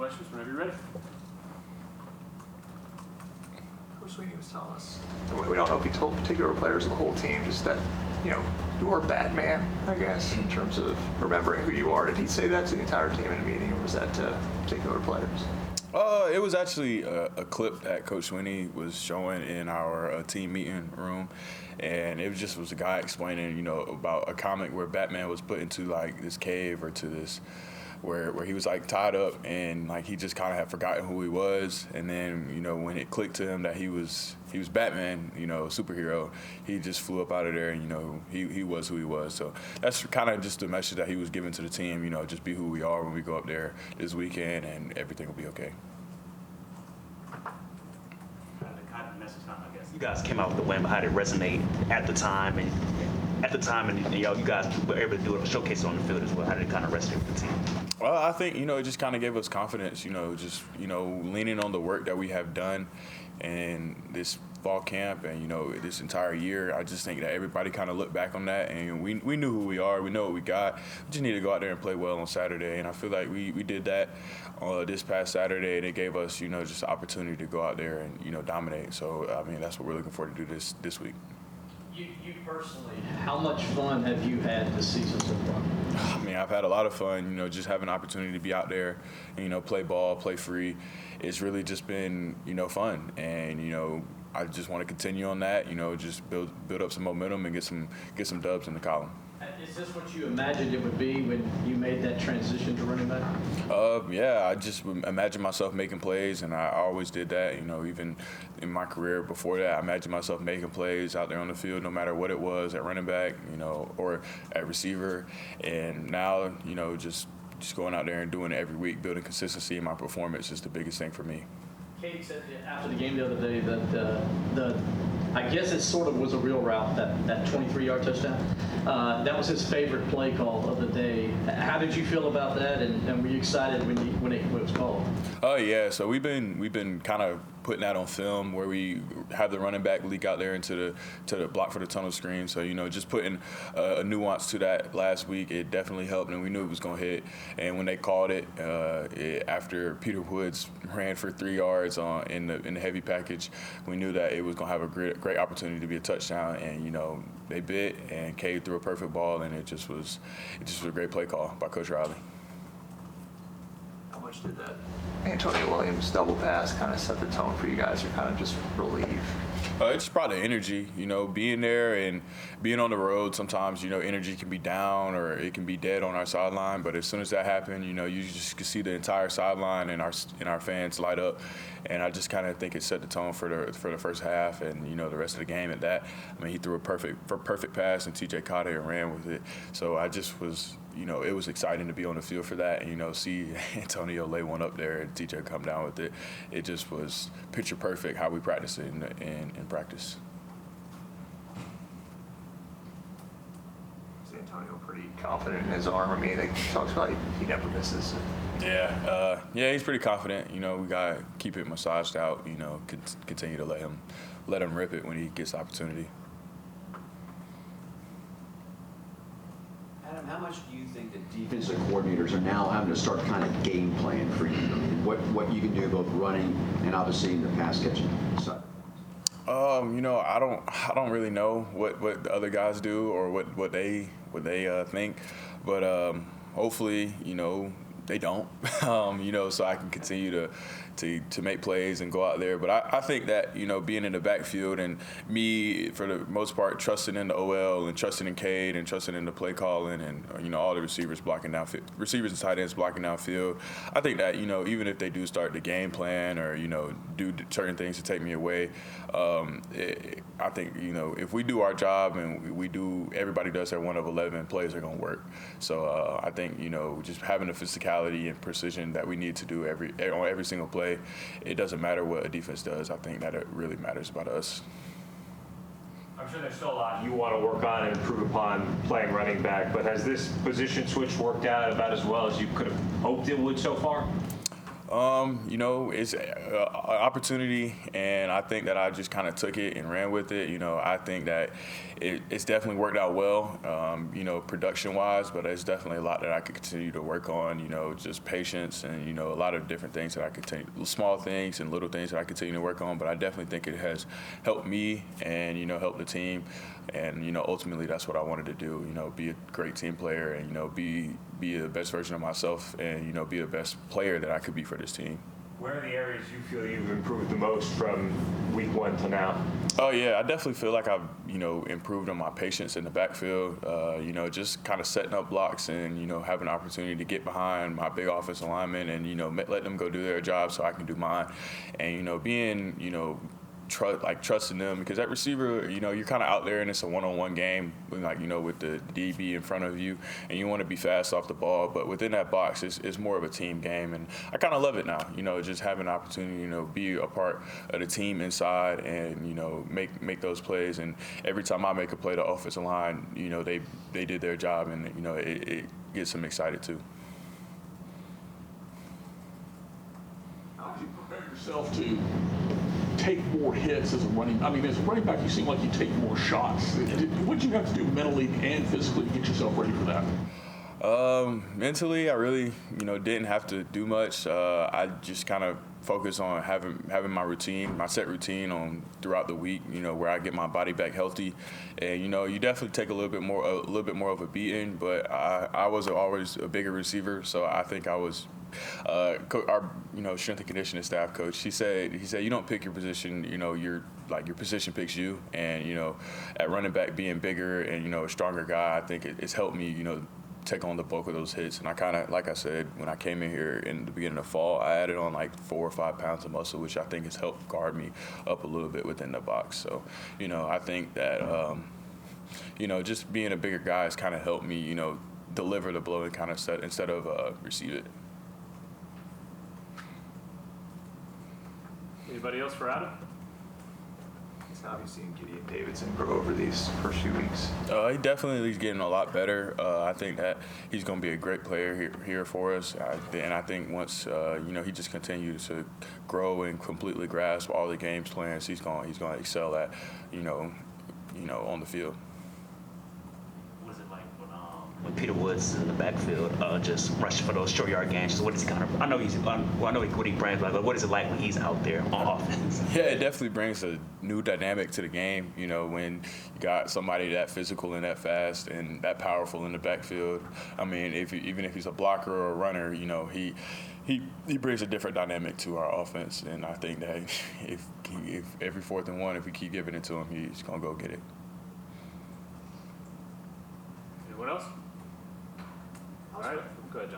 questions whenever you're ready. Coach Sweeney was telling us, we don't know if he told particular players of the whole team, just that, you're Batman, I guess, in terms of remembering who you are. Did he say that to the entire team in a meeting, or was that to particular players? It was actually a clip that Coach Sweeney was showing in our team meeting room, and it was a guy explaining, about a comic where Batman was put into like this cave or to this where he was like tied up, and like he just kind of had forgotten who he was, and then when it clicked to him that he was Batman, superhero, he just flew up out of there, and he was who he was. So that's kind of just the message that he was giving to the team, just be who we are when we go up there this weekend, and everything will be okay. You guys came out with the win, but how did it resonate at the time, and you guys were able to do it, showcase it on the field as well? How did it kind of resonate with the team? Well, I think, it just kind of gave us confidence, just, leaning on the work that we have done and this fall camp and, this entire year. I just think that everybody kind of looked back on that, and we knew who we are. We know what we got. We just need to go out there and play well on Saturday, and I feel like we did that this past Saturday, and it gave us, just the opportunity to go out there and, dominate. So, I mean, that's what we're looking forward to do this week. You personally, how much fun have you had this season so far? I mean, I've had a lot of fun, just having an opportunity to be out there and, play ball, play free. It's really just been, fun. And, I just want to continue on that, just build up some momentum and get some dubs in the column. Is this what you imagined it would be when you made that transition to running back? Yeah, I just imagined myself making plays, and I always did that. Even in my career before that, I imagined myself making plays out there on the field, no matter what it was, at running back, or at receiver. And now, just going out there and doing it every week, building consistency in my performance is the biggest thing for me. Katie said after the game the other day that I guess it sort of was a real route, that 23-yard touchdown. That was his favorite play call of the day. How did you feel about that, and were you excited when it was called? Oh yeah, so we've been kind of putting that on film, where we have the running back leak out there into the block for the tunnel screen. So just putting a nuance to that last week, it definitely helped, and we knew it was going to hit. And when they called it after Peter Woods ran for 3 yards in the heavy package, we knew that it was going to have a great opportunity to be a touchdown. And they bit, and Cade threw a perfect ball, and it just was a great play call by Coach Riley. How much did that Antonio Williams double pass kind of set the tone for you guys, or kind of just relief? It just brought the energy, being there and being on the road. Sometimes, energy can be down or it can be dead on our sideline. But as soon as that happened, you just could see the entire sideline and our fans light up. And I just kind of think it set the tone for the first half and, the rest of the game at that. I mean, he threw a perfect pass, and TJ caught it and ran with it. So I just was, it was exciting to be on the field for that and, see Antonio lay one up there and TJ come down with it. It just was picture perfect how we practice it in practice. Is Antonio pretty confident in his arm? I mean, he talks about he never misses. Yeah, he's pretty confident. We gotta keep it massaged out. Continue to let him rip it when he gets the opportunity. Adam, how much do you think that defensive coordinators are now having to start kind of game plan for you? What you can do both running and obviously in the pass catching side? I don't really know what the other guys do or what they think, but hopefully they don't, so I can continue to make plays and go out there. But I think that, being in the backfield and me, for the most part, trusting in the OL and trusting in Cade and trusting in the play calling and, all the receivers and tight ends blocking downfield, I think that, even if they do start the game plan or, do certain things to take me away, I think, if we do our job and everybody does their 1 of 11, plays are going to work. So I think, just having the physicality and precision that we need to do on every single play, it doesn't matter what a defense does. I think that it really matters about us. I'm sure there's still a lot you want to work on and improve upon playing running back, but has this position switch worked out about as well as you could have hoped it would so far? You know, it's an opportunity, and I think that I just kind of took it and ran with it. You know, I think that it's definitely worked out well, you know, production-wise, but there's definitely a lot that I could continue to work on, you know, just patience and, you know, a lot of different things that I continue, small things and little things that I continue to work on, but I definitely think it has helped me and, you know, helped the team. And, you know, ultimately that's what I wanted to do, you know, be a great team player and, you know, be the best version of myself and, you know, be the best player that I could be for this team. Where are the areas you feel you've improved the most from week 1 to now? Oh, yeah, I definitely feel like I've, you know, improved on my patience in the backfield, you know, just kind of setting up blocks and, you know, having an opportunity to get behind my big offensive linemen and, you know, let them go do their job so I can do mine. And, you know, being, you know, trusting them, because that receiver, you know, you're kind of out there and it's a one-on-one game, like, you know, with the DB in front of you, and you want to be fast off the ball, but within that box, it's more of a team game, and I kind of love it now, you know, just having an opportunity, you know, be a part of the team inside and, you know, make those plays, and every time I make a play, the offensive line, you know, they did their job, and, you know, it gets them excited too. How do you prepare yourself to take more hits as a running? I mean, as a running back, you seem like you take more shots. What do you have to do mentally and physically to get yourself ready for that? Mentally, I really, you know, didn't have to do much. I just kind of focus on having my routine, my set routine on throughout the week, you know, where I get my body back healthy. And, you know, you definitely take a little bit more of a beating, but I was always a bigger receiver, so I think I was our, you know, strength and conditioning staff coach, he said you don't pick your position, you know, your position picks you. And, you know, at running back, being bigger and, you know, a stronger guy, I think it's helped me, you know, take on the bulk of those hits. And I kind of, like I said, when I came in here in the beginning of fall, I added on like 4 or 5 pounds of muscle, which I think has helped guard me up a little bit within the box. So, you know, I think that, you know, just being a bigger guy has kind of helped me, you know, deliver the blow and kind of set instead of receive it. Anybody else for Adam? How have you seen Gideon Davidson grow over these first few weeks? He definitely is getting a lot better. I think that he's going to be a great player here for us. And I think once you know, he just continues to grow and completely grasp all the game's plans, he's going to excel at, you know, on the field. What is it like when Peter Woods is in the backfield, just rushing for those short yard gains? Just what is he kind of? I know what he brings, but what is it like when he's out there on offense? Yeah, it definitely brings a new dynamic to the game. You know, when you got somebody that physical and that fast and that powerful in the backfield. I mean, even if he's a blocker or a runner, you know, he brings a different dynamic to our offense. And I think that if every 4th and 1, if we keep giving it to him, he's gonna go get it. Anyone else? All right, go ahead, John.